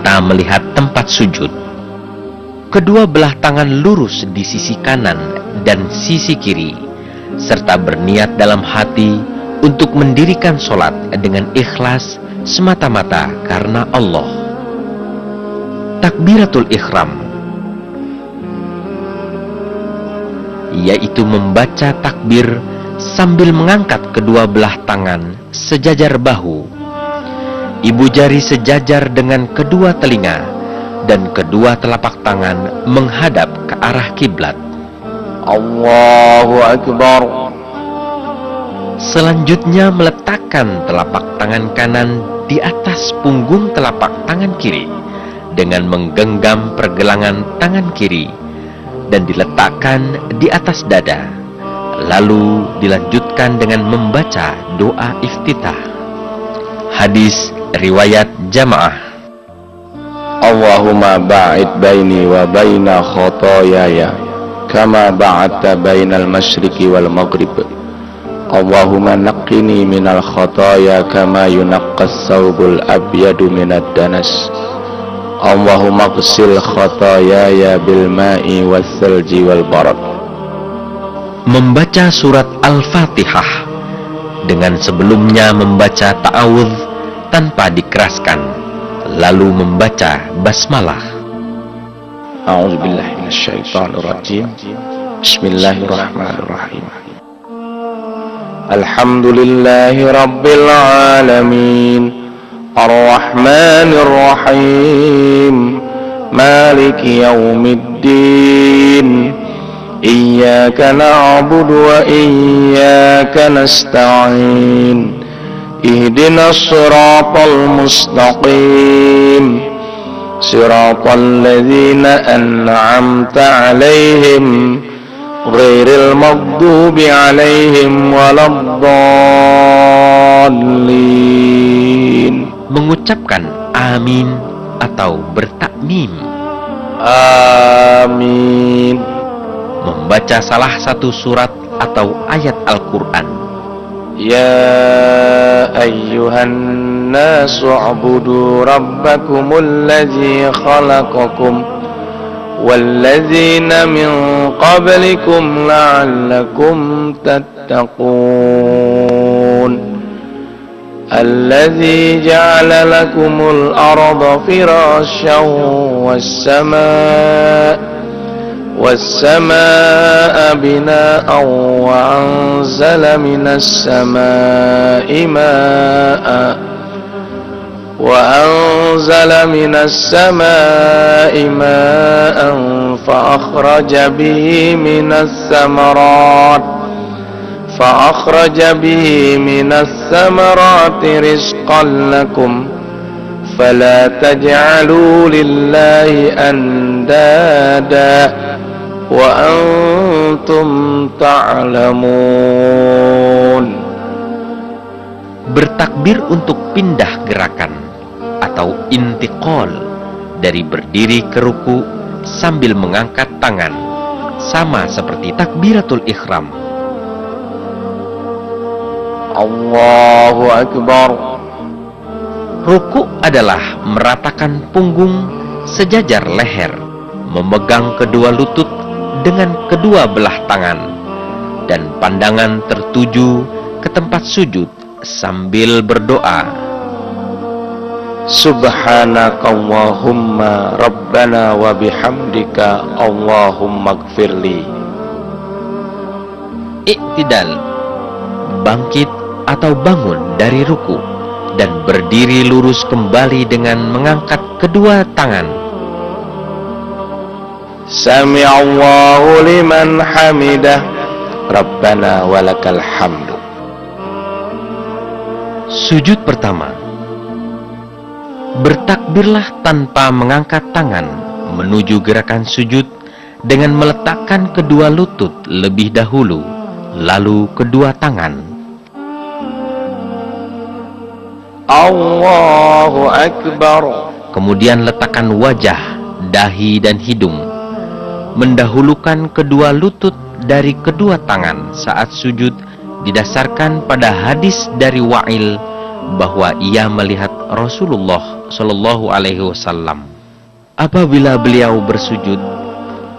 mata melihat tempat sujud. Kedua belah tangan lurus di sisi kanan dan sisi kiri, serta berniat dalam hati untuk mendirikan sholat dengan ikhlas semata-mata karena Allah. Takbiratul ihram, yaitu membaca takbir sambil mengangkat kedua belah tangan sejajar bahu, ibu jari sejajar dengan kedua telinga, dan kedua telapak tangan menghadap ke arah kiblat. Allahu Akbar. Selanjutnya meletakkan telapak tangan kanan di atas punggung telapak tangan kiri dengan menggenggam pergelangan tangan kiri dan diletakkan di atas dada. Lalu dilanjutkan dengan membaca doa iftitah. Hadis riwayat jamaah. Allahumma ba'id baini wa baina khotoyaya kama ba'adta bainal masyriqi wal maghrib. Allahumma naqqini minal khotoya kama yunaqqas sawbul abyadu minad danas. Allahumma qsil khotoyaya bil ma'i was salji wal barad. Membaca surat Al-Fatihah dengan sebelumnya membaca ta'awudz tanpa dikeraskan, lalu membaca basmalah. A'udzubillahi minasyaitonirrajim. Bismillahirrahmanirrahim. Alhamdulillahi rabbil alamin, arrahmanir rahim, maliki yaumiddin, iyyaka na'budu wa iyyaka nasta'in, ihdinas siratal mustaqim, siratal ladzina an'amta 'alaihim ghairil maghdubi 'alaihim waladdallin. Mengucapkan amin atau bertakmim. Amin. Membaca salah satu surat atau ayat Al-Quran. Ya ayyuhan nasu ubudu rabbakumul ladzi khalaqakum walladzina min qablikum la'allakum tattaqun. Alladzi ja'ala lakumul arda firasyan والسماء بناء وأنزل من السماء ماء فأخرج به من الثمرات رزقا لكم فلا تجعلوا لله أندادا وأنتم تعلمون. Bertakbir untuk pindah gerakan atau intiqal dari berdiri ke ruku sambil mengangkat tangan, sama seperti takbiratul ihram. Allahu Akbar. Ruku adalah meratakan punggung sejajar leher, memegang kedua lutut dengan kedua belah tangan, dan pandangan tertuju ke tempat sujud sambil berdoa. Subhanakallahumma rabbana wa bihamdika Allahumma gfirli. Iktidal, bangkit atau bangun dari ruku dan berdiri lurus kembali dengan mengangkat kedua tangan. Sami'allahu liman hamidah, Rabbana walakal hamdu. Sujud pertama. Bertakbirlah tanpa mengangkat tangan menuju gerakan sujud dengan meletakkan kedua lutut lebih dahulu, lalu kedua tangan. Allahu Akbar. Kemudian letakkan wajah, dahi dan hidung. Mendahulukan kedua lutut dari kedua tangan saat sujud didasarkan pada hadis dari Wa'il bahwa ia melihat Rasulullah Shallallahu Alaihi Wasallam. Apabila beliau bersujud,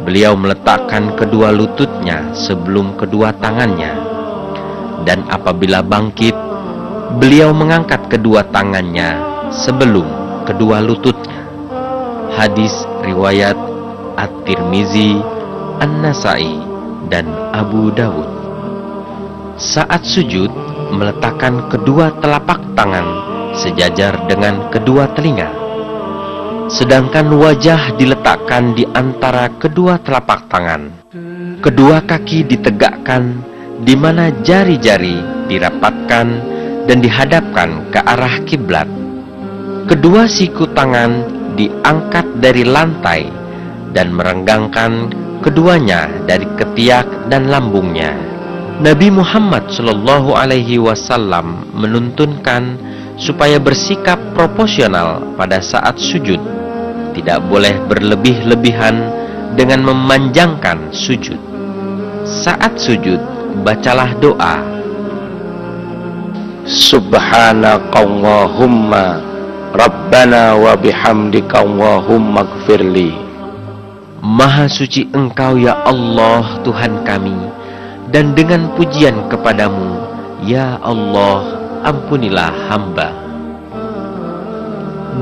beliau meletakkan kedua lututnya sebelum kedua tangannya, dan apabila bangkit, beliau mengangkat kedua tangannya sebelum kedua lututnya. Hadis riwayat At-Tirmizi, An-Nasai, dan Abu Dawud. Saat sujud, meletakkan kedua telapak tangan sejajar dengan kedua telinga, sedangkan wajah diletakkan di antara kedua telapak tangan. Kedua kaki ditegakkan, di mana jari-jari dirapatkan dan dihadapkan ke arah kiblat. Kedua siku tangan diangkat dari lantai dan merenggangkan keduanya dari ketiak dan lambungnya. Nabi Muhammad Shallallahu Alaihi Wasallam menuntunkan supaya bersikap proporsional pada saat sujud, tidak boleh berlebih-lebihan dengan memanjangkan sujud. Saat sujud, bacalah doa. Subhanakallahumma Rabbana wa bihamdika Allahumma gfirli. Maha suci Engkau ya Allah Tuhan kami, dan dengan pujian kepadamu, ya Allah, ampunilah hamba.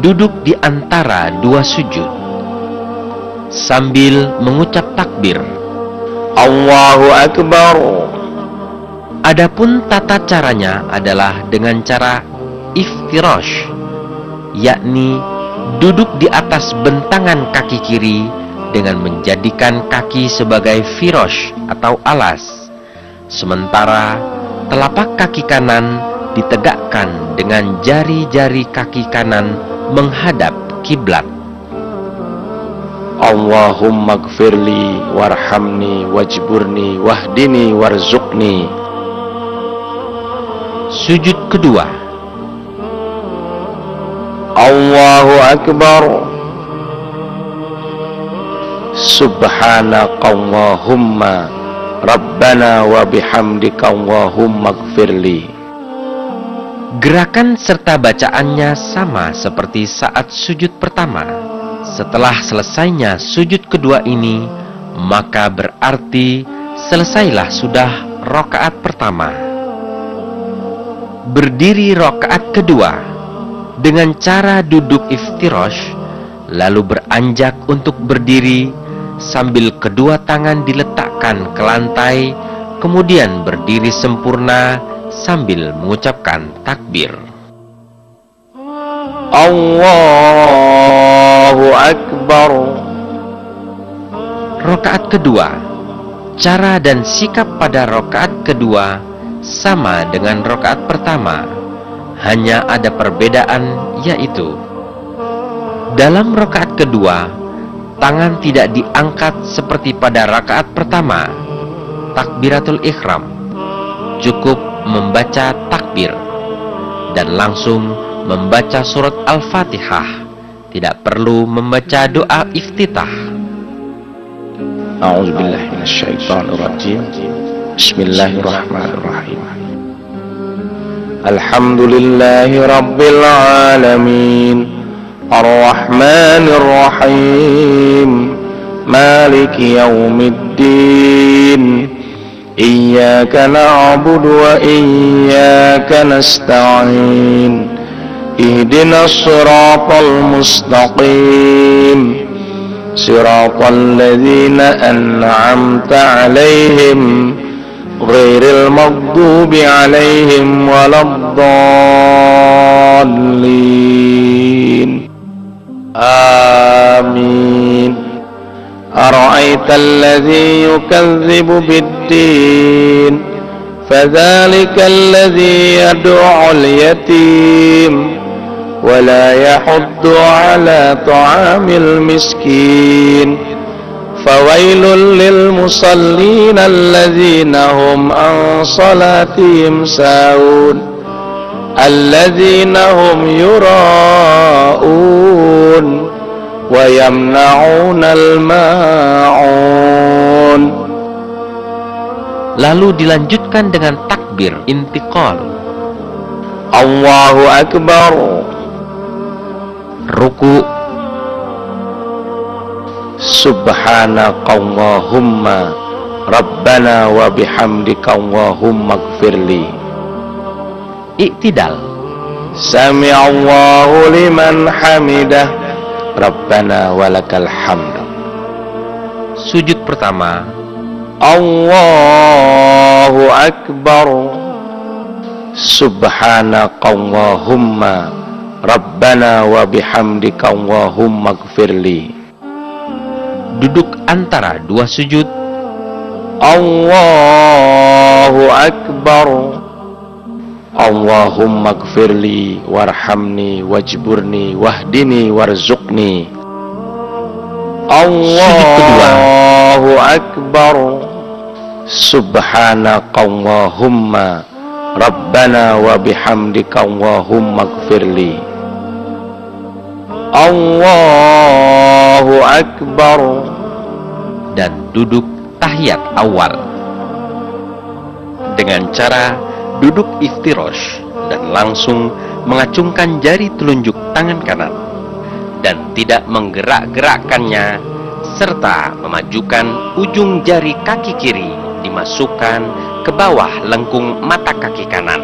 Duduk di antara dua sujud sambil mengucap takbir, Allahu Akbar. Adapun tata caranya adalah dengan cara iftirash, yakni duduk di atas bentangan kaki kiri dengan menjadikan kaki sebagai firash atau alas, sementara telapak kaki kanan ditegakkan dengan jari-jari kaki kanan menghadap kiblat. Allahumma gfirli warhamni wajburni wahdini warzuqni. Sujud kedua, Allahu Akbar. Subhanakallahumma Rabbana wa bihamdika Allahumma gfirli. Gerakan serta bacaannya sama seperti saat sujud pertama. Setelah selesainya sujud kedua ini, maka berarti selesailah sudah rakaat pertama. Berdiri rakaat kedua dengan cara duduk iftirash, lalu beranjak untuk berdiri sambil kedua tangan diletakkan ke lantai, kemudian berdiri sempurna sambil mengucapkan takbir. Allahu Akbar. Rakaat kedua, cara dan sikap pada rakaat kedua sama dengan rakaat pertama, hanya ada perbedaan, yaitu dalam rakaat kedua tangan tidak diangkat seperti pada rakaat pertama. Takbiratul ihram, cukup membaca takbir dan langsung membaca surat Al-Fatihah, tidak perlu membaca doa iftitah. A'udzubillahi minasyaitonirrajim. Bismillahirrahmanirrahim. Alhamdulillahi rabbil alamin. Ar-Rahmanir Rahim. Maliki yaumiddin. Iyyaka na'budu wa iyyaka nasta'in. Ihdinas siratal mustaqim. Siratal ladzina an'amta 'alaihim ghairil maghdubi 'alaihim waladdallin. Amin. Ara'aital ladzi yukadzibu bid-din fadzalikal ladzi yad'u'ul yatim wa la yahuddu 'ala ta'amil miskin. Fawailul lil musallin alladzina hum an salatihim sahun alladzina hum yura'un wa yamna'unal ma'un. Lalu dilanjutkan dengan takbir intiqal. Allahu Akbar. Ruku. Subhanakallahumma Rabbana wa bihamdika Allahumma gfirli. Iktidal. Sami'allahu liman hamidah Rabbana walakal hamd. Sujud pertama. Allahu Akbar. Subhanakallahumma Rabbana wa bihamdika Allahumma gfirli. Duduk antara dua sujud. Allahu Akbar. Allahumma gfirli warhamni wajburni wahdini warzuqni. Allahu Akbar. Subhanakallahumma Rabbana wa bihamdika Allahumma gfirli. Allahu Akbar. Dan duduk tahiyat awal dengan cara duduk iftirosh dan langsung mengacungkan jari telunjuk tangan kanan dan tidak menggerak-gerakkannya, serta memajukan ujung jari kaki kiri dimasukkan ke bawah lengkung mata kaki kanan.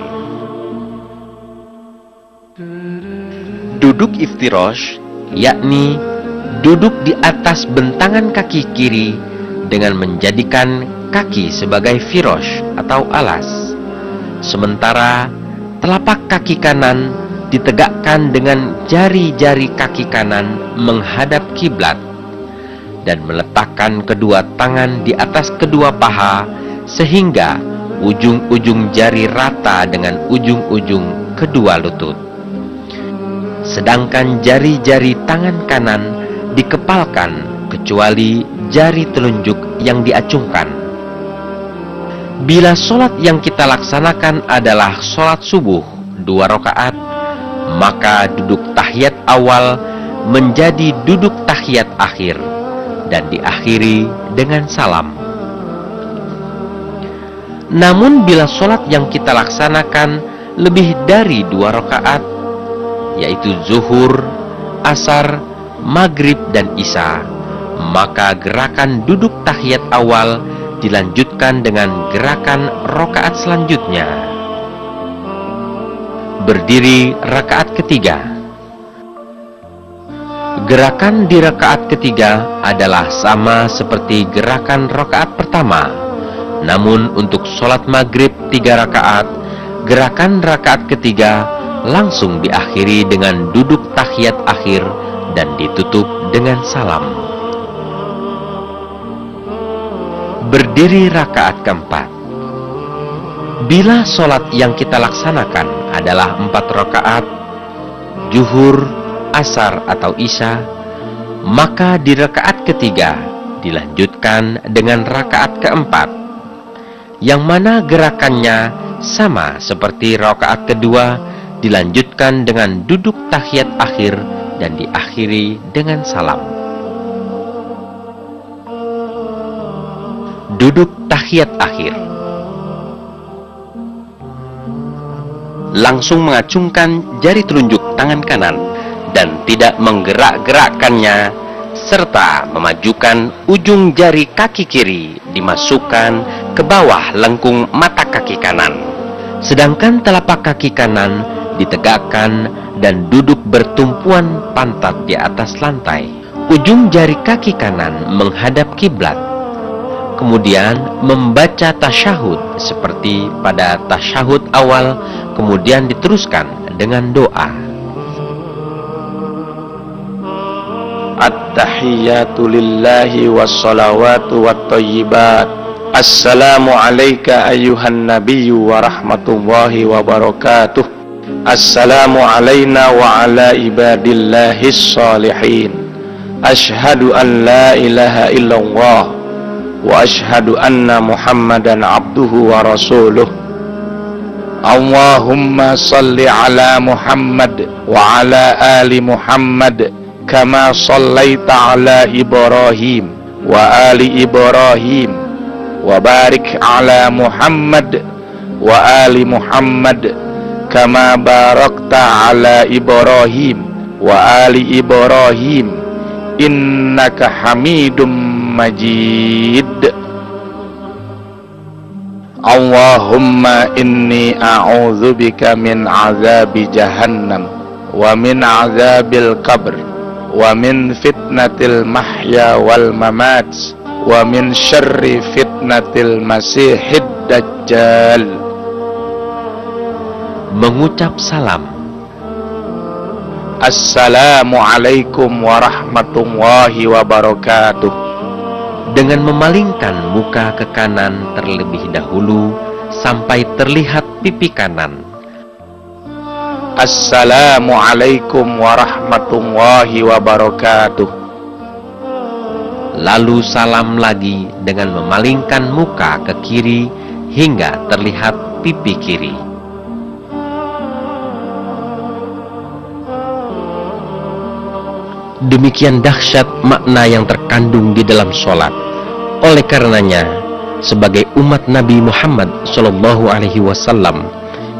Duduk iftirosh yakni duduk di atas bentangan kaki kiri dengan menjadikan kaki sebagai firosh atau alas, sementara telapak kaki kanan ditegakkan dengan jari-jari kaki kanan menghadap kiblat dan meletakkan kedua tangan di atas kedua paha sehingga ujung-ujung jari rata dengan ujung-ujung kedua lutut. Sedangkan jari-jari tangan kanan dikepalkan kecuali jari telunjuk yang diacungkan. Bila sholat yang kita laksanakan adalah sholat subuh 2 rakaat, maka duduk tahiyat awal menjadi duduk tahiyat akhir dan diakhiri dengan salam. Namun bila sholat yang kita laksanakan lebih dari 2 rakaat, yaitu zuhur, asar, maghrib, dan isya, maka gerakan duduk tahiyat awal dilanjutkan dengan gerakan rakaat selanjutnya. Berdiri rakaat ketiga. Gerakan di rakaat ketiga adalah sama seperti gerakan rakaat pertama. Namun untuk sholat maghrib 3 rakaat, gerakan rakaat ketiga langsung diakhiri dengan duduk tahiyat akhir dan ditutup dengan salam. Berdiri rakaat keempat. Bila sholat yang kita laksanakan adalah 4 rakaat, zuhur, asar atau isya, maka di rakaat ketiga dilanjutkan dengan rakaat keempat, yang mana gerakannya sama seperti rakaat kedua, dilanjutkan dengan duduk tahiyat akhir dan diakhiri dengan salam. Duduk tahiyat akhir. Langsung mengacungkan jari telunjuk tangan kanan dan tidak menggerak-gerakkannya, serta memajukan ujung jari kaki kiri dimasukkan ke bawah lengkung mata kaki kanan. Sedangkan telapak kaki kanan ditegakkan dan duduk bertumpuan pantat di atas lantai. Ujung jari kaki kanan menghadap kiblat. Kemudian membaca tasyahud seperti pada tasyahud awal, kemudian diteruskan dengan doa. At-tahiyyatu lillahi wassalawatu wattayyibat. Assalamu alayka ayyuhan nabiyyu wa rahmatullahi wa barakatuh. Assalamu alayna wa ala ibadillahis salihin. Ashhadu an la ilaha illallah wa ashhadu anna Muhammadan abduhu wa rasuluh. Allahumma salli ala Muhammad wa ala ali Muhammad kama sallaita ala Ibrahim wa ali Ibrahim wa barik ala Muhammad wa ali Muhammad kama barakta ala Ibrahim wa ali Ibrahim innaka Hamidum Majid. Allahumma inni a'udzubika min azabi jahannam wa min azabil qabr wa min fitnatil mahya wal mamat wa min syarri fitnatil masihid dajjal. Mengucap salam. Assalamualaikum warahmatullahi wabarakatuh. Dengan memalingkan muka ke kanan terlebih dahulu sampai terlihat pipi kanan. Assalamualaikum warahmatullahi wabarakatuh. Lalu salam lagi dengan memalingkan muka ke kiri hingga terlihat pipi kiri. Demikian dahsyat makna yang terkandung di dalam sholat. Oleh karenanya, sebagai umat Nabi Muhammad SAW,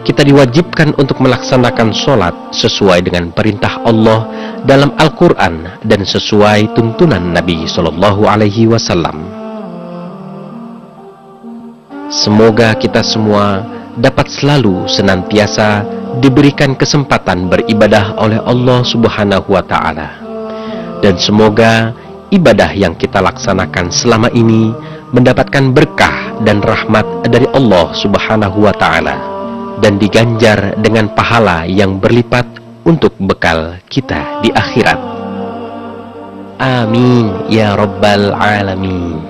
kita diwajibkan untuk melaksanakan sholat sesuai dengan perintah Allah dalam Al-Quran dan sesuai tuntunan Nabi SAW. Semoga kita semua dapat selalu senantiasa diberikan kesempatan beribadah oleh Allah Subhanahu wa Ta'ala. Dan semoga ibadah yang kita laksanakan selama ini mendapatkan berkah dan rahmat dari Allah Subhanahu wa Ta'ala, dan diganjar dengan pahala yang berlipat untuk bekal kita di akhirat. Amin ya rabbal alamin.